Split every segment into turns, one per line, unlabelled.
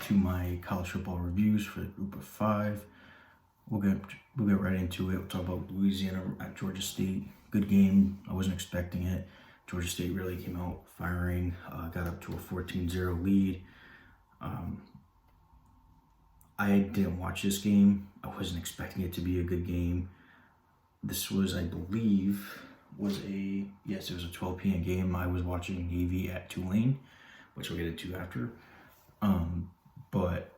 to my college football reviews for the group of 5. We'll get right into it. We'll talk about Louisiana at Georgia State. Good game. I wasn't expecting it. Georgia State really came out firing, got up to a 14-0 lead. I didn't watch this game. I wasn't expecting it to be a good game. This was, I believe, it was a 12 p.m. game. I was watching Navy at Tulane, which we'll get into after. But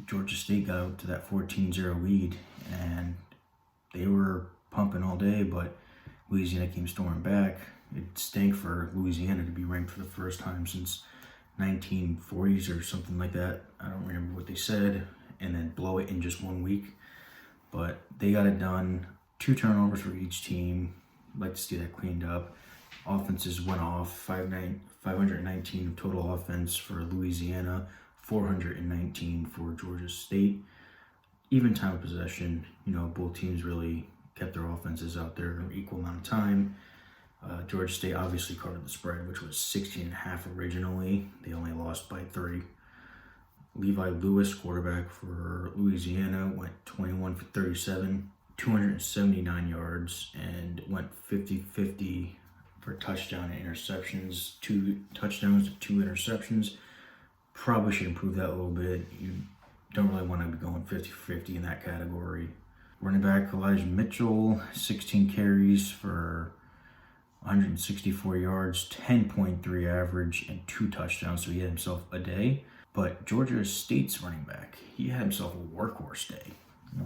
Georgia State got out to that 14-0 lead, and they were pumping all day, but Louisiana came storming back. It stank for Louisiana to be ranked for the first time since 1940s or something like that. I don't remember what they said, and then blow it in just 1 week. But they got it done. 2 turnovers for each team. I'd like to see that cleaned up. Offenses went off. 519 total offense for Louisiana, 419 for Georgia State. Even time of possession, both teams really kept their offenses out there an equal amount of time. Georgia State obviously covered the spread, which was 16.5 originally. They only lost by 3. Levi Lewis, quarterback for Louisiana, went 21 for 37, 279 yards, and went 50-50 for touchdown and interceptions. 2 touchdowns to 2 interceptions. Probably should improve that a little bit. You don't really want to be going 50-50 in that category. Running back Elijah Mitchell, 16 carries for 164 yards, 10.3 average, and 2 touchdowns, so he had himself a day. But Georgia State's running back, he had himself a workhorse day,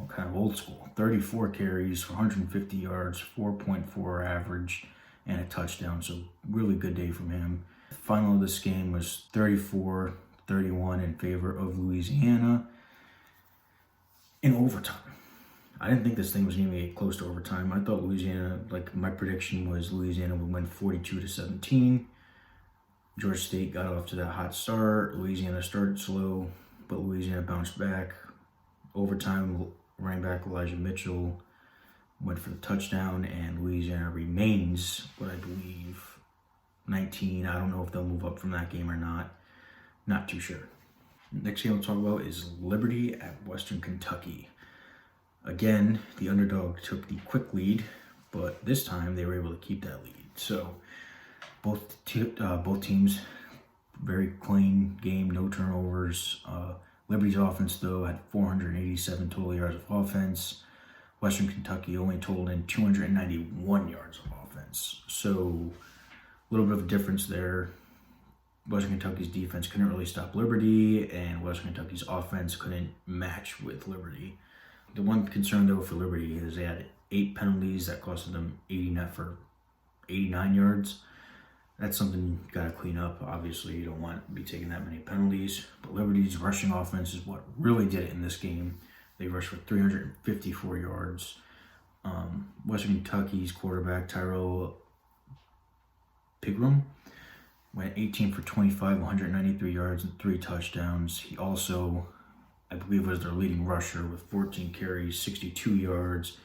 kind of old school. 34 carries for 150 yards, 4.4 average, and a touchdown, so really good day from him. The final of this game was 34-31 in favor of Louisiana in overtime. I didn't think this thing was going to get close to overtime. I thought Louisiana, my prediction was Louisiana would win 42-17. Georgia State got off to that hot start. Louisiana started slow, but Louisiana bounced back. Overtime, running back Elijah Mitchell went for the touchdown, and Louisiana remains, what I believe, 19. I don't know if they'll move up from that game or not. Not too sure. Next game we'll talk about is Liberty at Western Kentucky. Again, the underdog took the quick lead, but this time they were able to keep that lead. So both teams, very clean game, no turnovers. Liberty's offense, though, had 487 total yards of offense. Western Kentucky only totaled in 291 yards of offense. So a little bit of a difference there. Western Kentucky's defense couldn't really stop Liberty, and Western Kentucky's offense couldn't match with Liberty. The one concern, though, for Liberty is they had 8 penalties that costed them 89 yards. That's something you got to clean up. Obviously, you don't want to be taking that many penalties. But Liberty's rushing offense is what really did it in this game. They rushed for 354 yards. Western Kentucky's quarterback, Tyrell Pigram, went 18 for 25, 193 yards, and 3 touchdowns. He also, I believe, was their leading rusher with 14 carries, 62 yards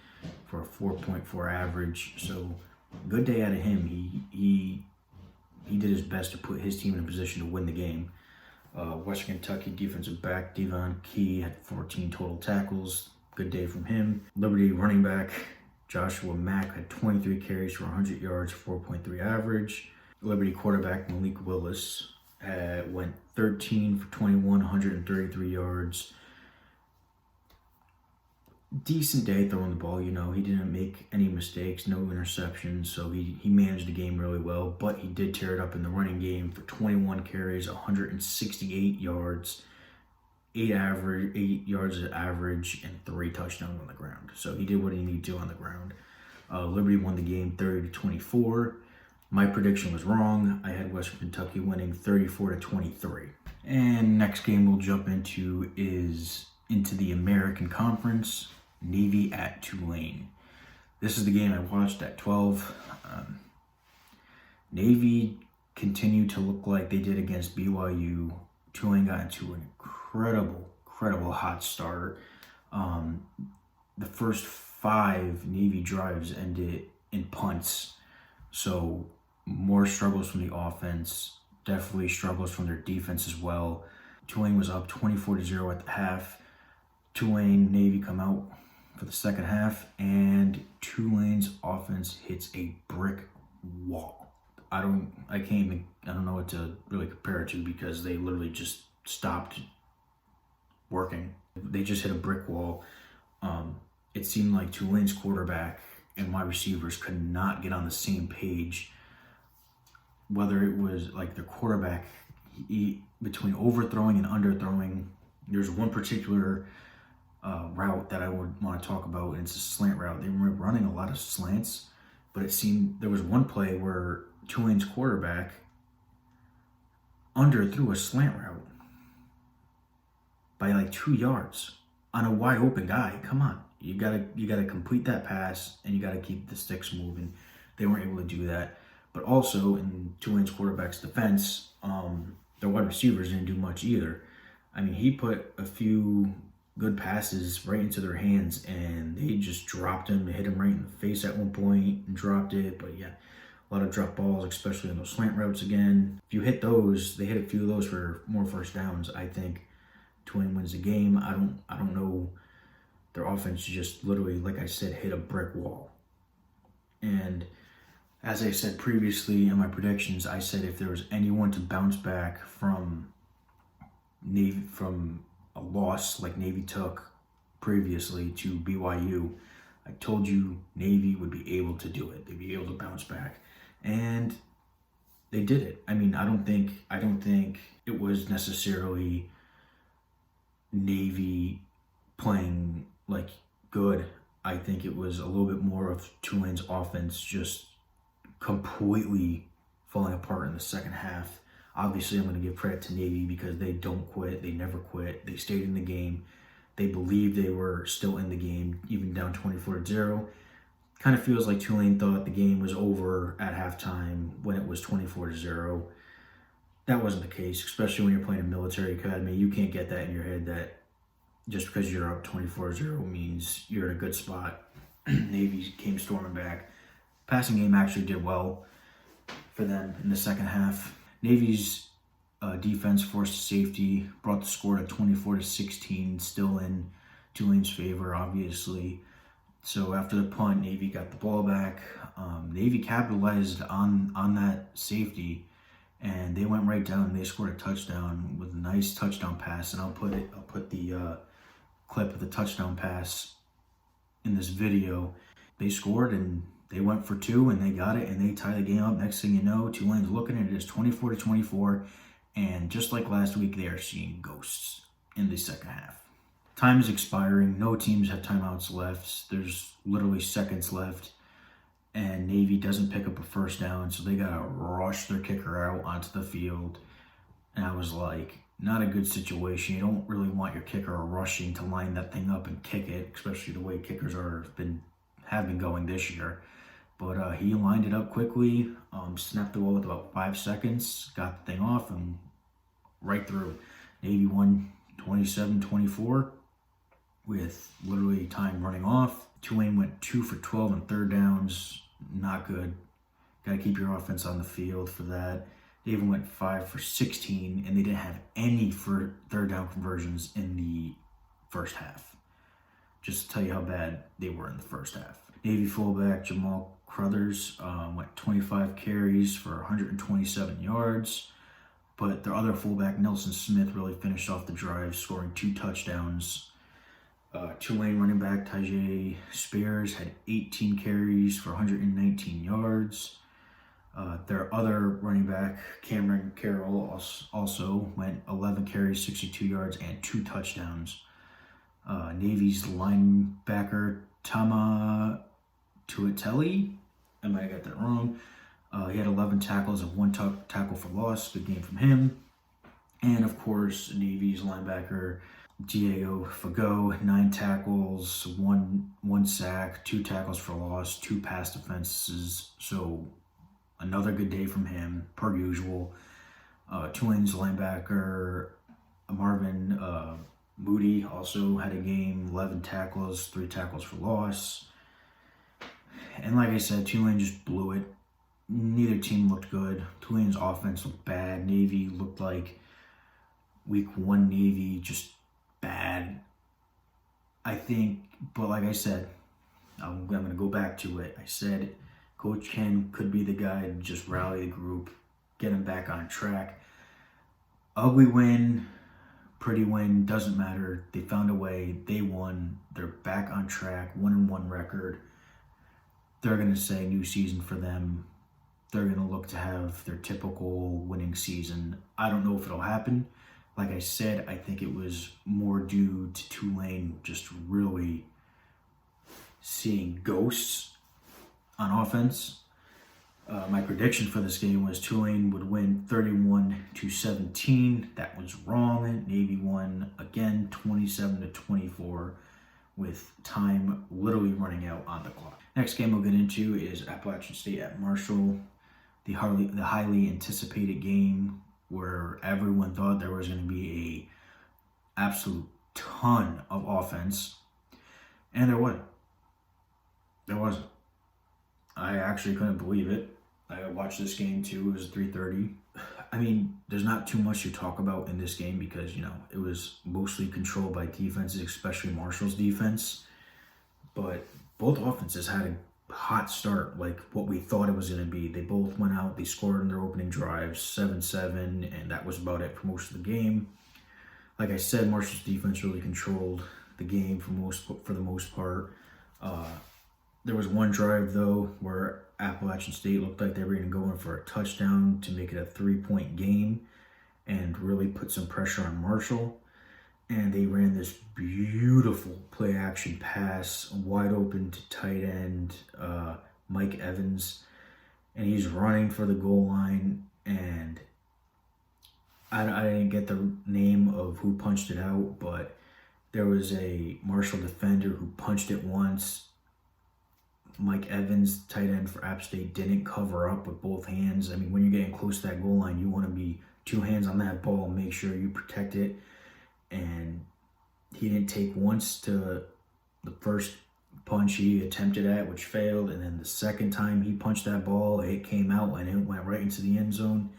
for a 4.4 average. So good day out of him. He did his best to put his team in a position to win the game. Western Kentucky defensive back Devon Key had 14 total tackles. Good day from him. Liberty running back Joshua Mack had 23 carries for 100 yards, 4.3 average. Liberty quarterback Malik Willis went 13 for 21, 133 yards. Decent day throwing the ball, He didn't make any mistakes, no interceptions, so he managed the game really well. But he did tear it up in the running game for 21 carries, 168 yards, 8 yards of average, and 3 touchdowns on the ground. So he did what he needed to on the ground. Liberty won the game 30-24. My prediction was wrong. I had Western Kentucky winning 34-23. And next game we'll jump into is into the American Conference, Navy at Tulane. This is the game I watched at 12. Navy continued to look like they did against BYU. Tulane got into an incredible hot start. The first 5 Navy drives ended in punts. So more struggles from the offense, definitely struggles from their defense as well. Tulane was up 24-0 at the half. Tulane, Navy come out for the second half, and Tulane's offense hits a brick wall. I don't know what to really compare it to, because they literally just stopped working. They just hit a brick wall. It seemed like Tulane's quarterback and wide receivers could not get on the same page. Whether it was like the quarterback between overthrowing and underthrowing. There's one particular route that I would want to talk about, and it's a slant route. They were running a lot of slants, but it seemed there was one play where Tulane's quarterback underthrew a slant route by like 2 yards on a wide open guy. Come on, you gotta complete that pass, and you gotta keep the sticks moving. They weren't able to do that. But also in Tulane's quarterback's defense, their wide receivers didn't do much either. I mean, he put a few good passes right into their hands, and they just dropped him. They hit him right in the face at one point and dropped it. But yeah, a lot of drop balls, especially on those slant routes again. If you hit those, they hit a few of those for more first downs, I think Tulane wins the game. I don't know. Their offense just literally, like I said, hit a brick wall. And as I said previously in my predictions, I said if there was anyone to bounce back from Navy, from a loss like Navy took previously to BYU, I told you Navy would be able to do it. They'd be able to bounce back, and they did it. I mean, I don't think it was necessarily Navy playing like good. I think it was a little bit more of Tulane's offense just completely falling apart in the second half. Obviously, I'm going to give credit to Navy because they don't quit. They never quit. They stayed in the game. They believed they were still in the game, even down 24-0. Kind of feels like Tulane thought the game was over at halftime when it was 24-0. That wasn't the case, especially when you're playing a military academy. You can't get that in your head that just because you're up 24-0 means you're in a good spot. Navy came storming back. Passing game actually did well for them in the second half. Navy's defense forced a safety, brought the score to 24-16, still in Tulane's favor, obviously. So after the punt, Navy got the ball back. Navy capitalized on that safety, and they went right down. They scored a touchdown with a nice touchdown pass, and I'll put the clip of the touchdown pass in this video. They scored, and they went for two, and they got it, and they tied the game up. Next thing you know, Tulane's looking at it as 24-24, and just like last week, they are seeing ghosts in the second half. Time is expiring. No teams have timeouts left. There's literally seconds left, and Navy doesn't pick up a first down, so they gotta rush their kicker out onto the field. And I was like, not a good situation. You don't really want your kicker rushing to line that thing up and kick it, especially the way kickers have been going this year. But he lined it up quickly, snapped the ball with about 5 seconds, got the thing off, and right through. Navy won 27-24 with literally time running off. Tulane went 2 for 12 on third downs. Not good. Got to keep your offense on the field for that. They even went 5 for 16, and they didn't have any for third down conversions in the first half. Just to tell you how bad they were in the first half. Navy fullback Jamal Crothers went 25 carries for 127 yards, but their other fullback Nelson Smith really finished off the drive, scoring 2 touchdowns. Tulane running back Tajay Spears had 18 carries for 119 yards. Their other running back, Cameron Carroll, also went 11 carries, 62 yards, and 2 touchdowns. Navy's linebacker, Tama Tuateli, I might have got that wrong. He had 11 tackles and 1 tackle for loss. Good game from him. And, of course, Navy's linebacker, Diego Fago, 9 tackles, 1 sack, 2 tackles for loss, 2 pass defenses. So another good day from him, per usual. Tulane's linebacker, Marvin Moody, also had a game, 11 tackles, 3 tackles for loss. And like I said, Tulane just blew it. Neither team looked good. Tulane's offense looked bad. Navy looked like Week 1 Navy, just bad. I think, but like I said, I'm going to go back to it. I said Coach Ken could be the guy to just rally the group, get them back on track. Ugly win, pretty win, doesn't matter. They found a way. They won. They're back on track, 1-1 record. They're going to say new season for them. They're going to look to have their typical winning season. I don't know if it'll happen. Like I said, I think it was more due to Tulane just really seeing ghosts on offense. My prediction for this game was Tulane would win 31-17. That was wrong. Navy won again 27-24 with time literally running out on the clock. Next game we'll get into is Appalachian State at Marshall. The highly anticipated game where everyone thought there was going to be a absolute ton of offense, and there wasn't. There wasn't. I actually couldn't believe it. I watched this game too. It was 3:30. I mean, there's not too much to talk about in this game because, it was mostly controlled by defenses, especially Marshall's defense. But both offenses had a hot start, like what we thought it was going to be. They both went out, they scored in their opening drives, 7-7, and that was about it for most of the game. Like I said, Marshall's defense really controlled the game for the most part. There was one drive, though, where Appalachian State looked like they were going to go in for a touchdown to make it a 3-point game and really put some pressure on Marshall. And they ran this beautiful play-action pass, wide open to tight end Mike Evans. And he's running for the goal line. And I didn't get the name of who punched it out, but there was a Marshall defender who punched it once. Mike Evans, tight end for App State, didn't cover up with both hands. I mean, when you're getting close to that goal line, you want to be 2 hands on that ball, make sure you protect it. And he didn't take once to the first punch he attempted at, which failed. And then the second time he punched that ball, it came out and it went right into the end zone.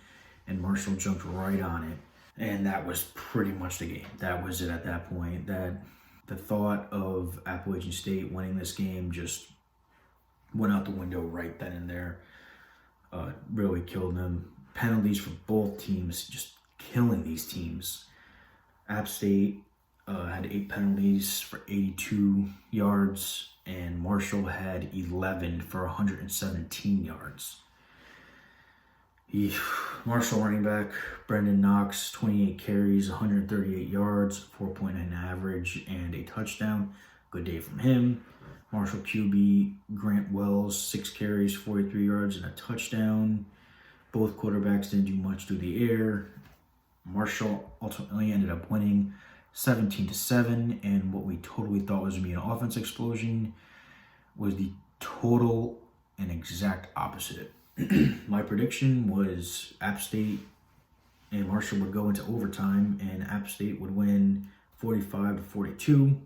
And Marshall jumped right on it. And that was pretty much the game. That was it at that point. That the thought of Appalachian State winning this game just went out the window right then and there. Really killed them. Penalties for both teams, just killing these teams. App State had 8 penalties for 82 yards, and Marshall had 11 for 117 yards. Marshall running back Brendan Knox, 28 carries, 138 yards, 4.9 average, and a touchdown. Good day from him. Marshall QB Grant Wells, 6 carries, 43 yards, and a touchdown. Both quarterbacks didn't do much through the air. Marshall ultimately ended up winning 17-7, and what we totally thought was going to be an offense explosion was the total and exact opposite. My prediction was App State and Marshall would go into overtime, and App State would win 45-42.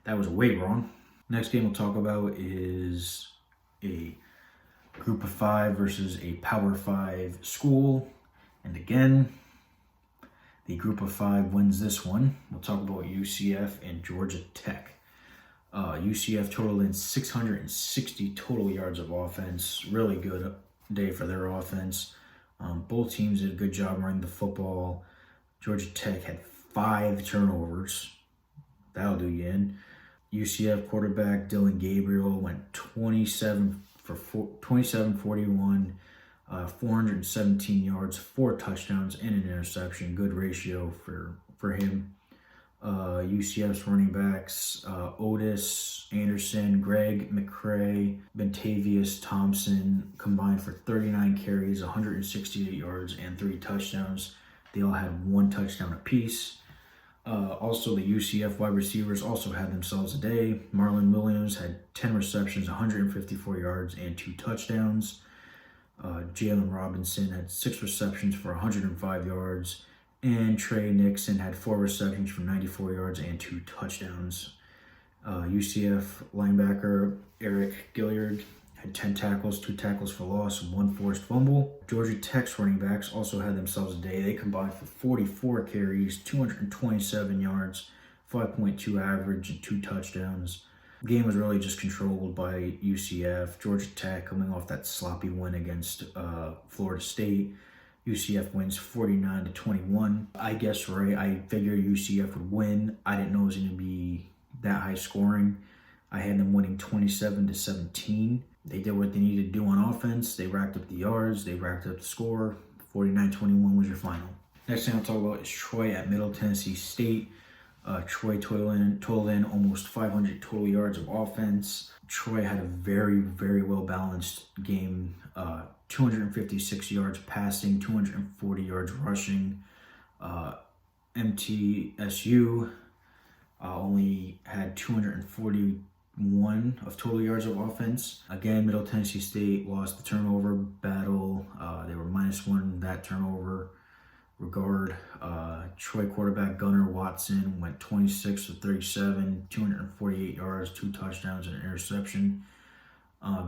That was way wrong. Next game we'll talk about is a Group of 5 versus a Power 5 school. And again, the Group of 5 wins this one. We'll talk about UCF and Georgia Tech. UCF totaled in 660 total yards of offense. Really good day for their offense. Both teams did a good job running the football. Georgia Tech had 5 turnovers. That'll do you in. UCF quarterback Dylan Gabriel went 27-41, 417 yards, 4 touchdowns, and an interception. Good ratio for him. UCF's running backs Otis Anderson, Greg McCrae, Bentavious Thompson combined for 39 carries, 168 yards, and 3 touchdowns. They all had 1 touchdown apiece. Also, the UCF wide receivers also had themselves a day. Marlon Williams had 10 receptions, 154 yards, and 2 touchdowns. Jalen Robinson had 6 receptions for 105 yards. And Trey Nixon had 4 receptions for 94 yards and 2 touchdowns. UCF linebacker Eric Gilliard had 10 tackles, 2 tackles for loss, and 1 forced fumble. Georgia Tech's running backs also had themselves a day. They combined for 44 carries, 227 yards, 5.2 average, and 2 touchdowns. The game was really just controlled by UCF. Georgia Tech coming off that sloppy win against Florida State. UCF wins 49-21. I guessed right. I figured UCF would win. I didn't know it was going to be that high scoring. I had them winning 27-17. They did what they needed to do on offense. They racked up the yards. They racked up the score. 49-21 was your final. Next thing I'll talk about is Troy at Middle Tennessee State. Troy totaled in almost 500 total yards of offense. Troy had a very, very well-balanced game. 256 yards passing, 240 yards rushing. MTSU only had 241 of total yards of offense. Again, Middle Tennessee State lost the turnover battle. They were -1 in that turnover regard. Troy quarterback Gunnar Watson went 26 for 37, 248 yards, 2 touchdowns, and an interception.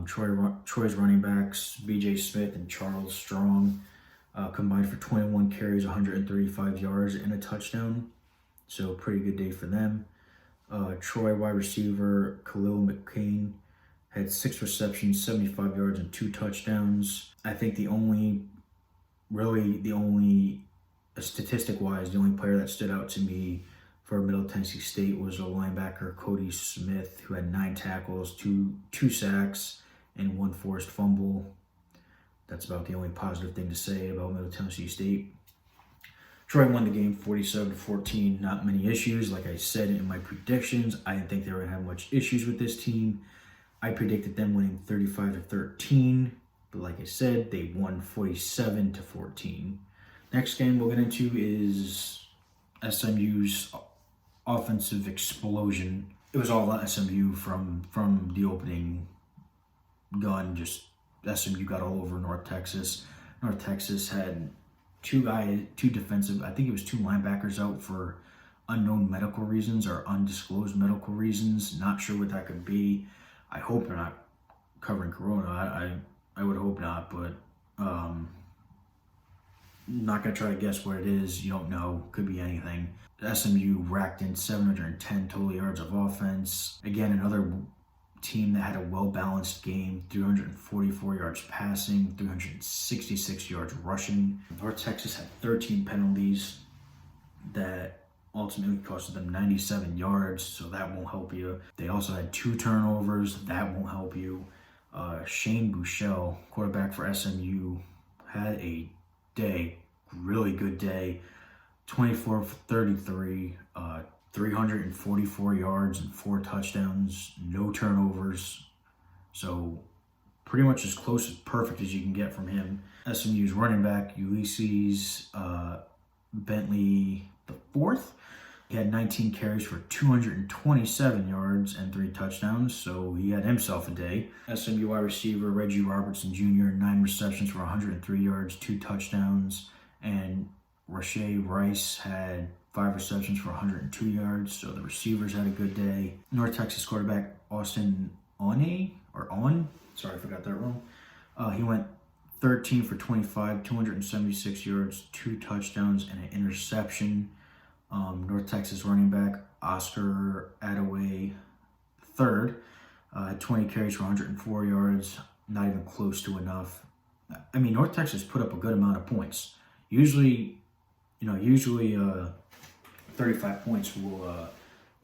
Troy's running backs, BJ Smith and Charles Strong, combined for 21 carries, 135 yards, and a touchdown. So pretty good day for them. Troy wide receiver Khalil McCain had 6 receptions, 75 yards, and 2 touchdowns. I think the only statistic-wise, the only player that stood out to me for Middle Tennessee State was a linebacker, Cody Smith, who had 9 tackles, two sacks, and 1 forced fumble. That's about the only positive thing to say about Middle Tennessee State. Troy won the game 47-14. Not many issues. Like I said in my predictions, I didn't think they were going to have much issues with this team. I predicted them winning 35-13. But like I said, they won 47-14. Next game we'll get into is SMU's offensive explosion. It was all SMU from the opening gun. Just SMU got all over North Texas. North Texas had 2 defensive, I think it was 2 linebackers out for unknown medical reasons or undisclosed medical reasons. Not sure what that could be. I hope they're not covering Corona. I would hope not, but not going to try to guess what it is. You don't know. Could be anything. SMU racked in 710 total yards of offense. Again, another team that had a well-balanced game. 344 yards passing, 366 yards rushing. North Texas had 13 penalties that ultimately costed them 97 yards, so that won't help you. They also had 2 turnovers. That won't help you. Shane Buechele, quarterback for SMU, had a really good day. 24 for 33, 344 yards and 4 touchdowns, no turnovers. So pretty much as close as perfect as you can get from him. SMU's running back, Ulysses Bentley IV, he had 19 carries for 227 yards and 3 touchdowns, so he had himself a day. SMU wide receiver Reggie Robertson Jr., 9 receptions for 103 yards, 2 touchdowns, and Rashay Rice had 5 receptions for 102 yards, so the receivers had a good day. North Texas quarterback Austin sorry, I forgot that wrong. He went 13 for 25, 276 yards, 2 touchdowns, and an interception. North Texas running back Oscar Adaway III had 20 carries for 104 yards, not even close to enough. I mean, North Texas put up a good amount of points. Usually 35 points will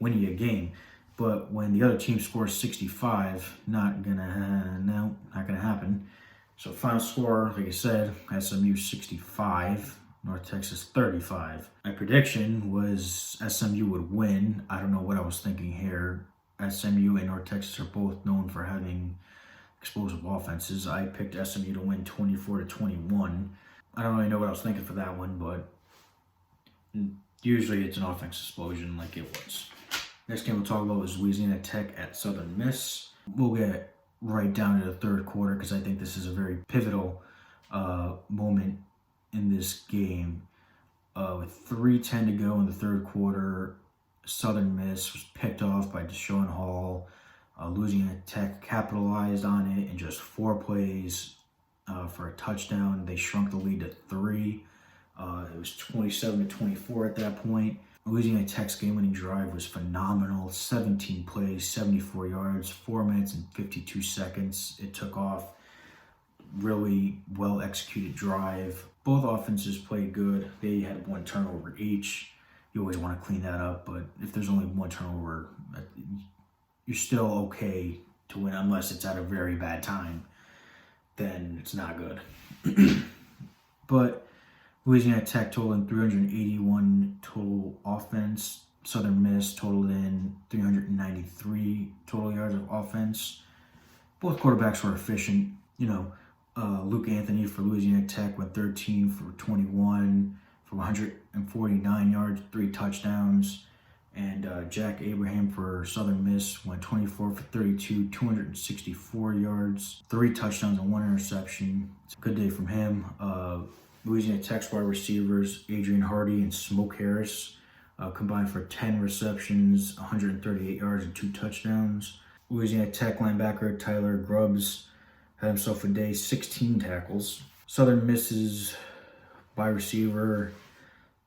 win you a game, but when the other team scores 65, not gonna happen. So final score, like I said, SMU 65. North Texas 35. My prediction was SMU would win. I don't know what I was thinking here. SMU and North Texas are both known for having explosive offenses. I picked SMU to win 24-21. I don't really know what I was thinking for that one, but usually it's an offense explosion like it was. Next game we'll talk about is Louisiana Tech at Southern Miss. We'll get right down to the third quarter because I think this is a very pivotal moment in this game. With 3:10 to go in the third quarter, Southern Miss was picked off by Deshaun Hall. Louisiana Tech capitalized on it in just 4 plays for a touchdown. They shrunk the lead to 3. It was 27-24 at that point. Louisiana Tech's game-winning drive was phenomenal. 17 plays, 74 yards, 4 minutes and 52 seconds. It took off. Really well-executed drive. Both offenses played good. They had 1 turnover each. You always want to clean that up, but if there's only 1 turnover, you're still okay to win unless it's at a very bad time. Then it's not good. But Louisiana Tech totaled in 381 total offense. Southern Miss totaled in 393 total yards of offense. Both quarterbacks were efficient. Luke Anthony for Louisiana Tech went 13 for 21 for 149 yards, 3 touchdowns. And Jack Abraham for Southern Miss went 24 for 32, 264 yards, 3 touchdowns and 1 interception. It's a good day from him. Louisiana Tech's wide receivers, Adrian Hardy and Smoke Harris, combined for 10 receptions, 138 yards and 2 touchdowns. Louisiana Tech linebacker Tyler Grubbs had himself a day, 16 tackles. Southern Miss's wide receiver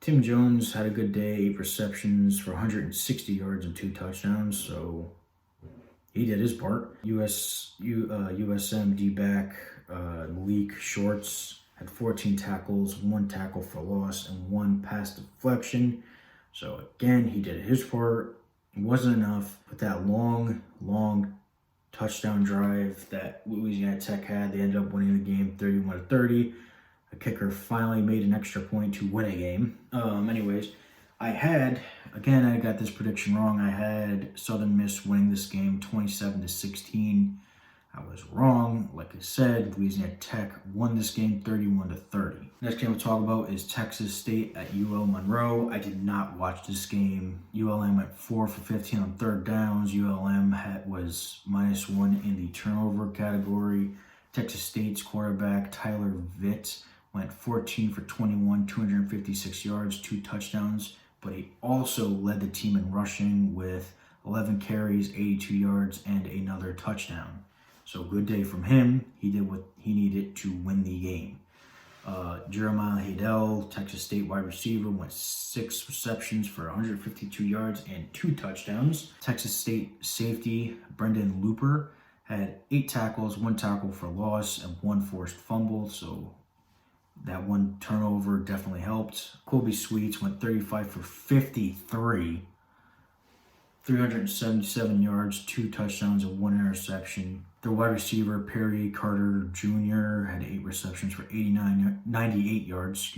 Tim Jones had a good day, 8 receptions for 160 yards and 2 touchdowns, so he did his part. USM D-back Malik Shorts had 14 tackles, 1 tackle for loss, and 1 pass deflection. So again, he did his part. It wasn't enough, but that long touchdown drive that Louisiana Tech had, they ended up winning the game 31-30. The kicker finally made an extra point to win a game. Anyways, I got this prediction wrong. I had Southern Miss winning this game 27-16. I was wrong. Like I said, Louisiana Tech won this game 31-30. Next game we'll talk about is Texas State at UL Monroe. I did not watch this game. ULM went 4 for 15 on 3rd downs. ULM was -1 in the turnover category. Texas State's quarterback Tyler Vitt went 14 for 21, 256 yards, 2 touchdowns, but he also led the team in rushing with 11 carries, 82 yards, and another touchdown. So good day from him. He did what he needed to win the game. Jeremiah Hadell, Texas State wide receiver, went 6 receptions for 152 yards and 2 touchdowns. Texas State safety Brendan Looper had 8 tackles, 1 tackle for loss, and 1 forced fumble, so that 1 turnover definitely helped. Colby Sweets went 35 for 53, 377 yards, 2 touchdowns, and 1 interception. Their wide receiver, Perry Carter Jr., had 8 receptions for 98 yards,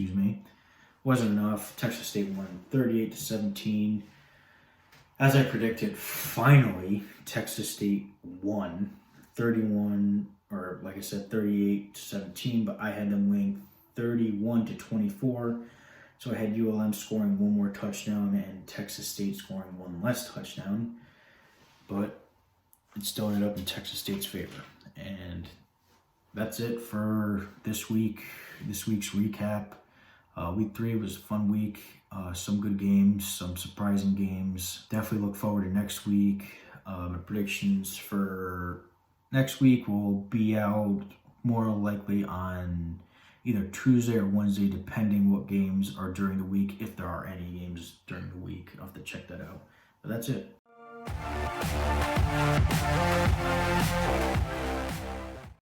Wasn't enough. Texas State won 38-17. As I predicted, finally, Texas State won 38-17, but I had them winning 31-24. So I had ULM scoring 1 more touchdown and Texas State scoring 1 less touchdown. But it still ended up in Texas State's favor. And that's it for this week's recap. Week 3 was a fun week. Some good games, some surprising games. Definitely look forward to next week. My predictions for next week will be out more likely on either Tuesday or Wednesday, depending what games are during the week, if there are any games during the week. I'll have to check that out. But that's it.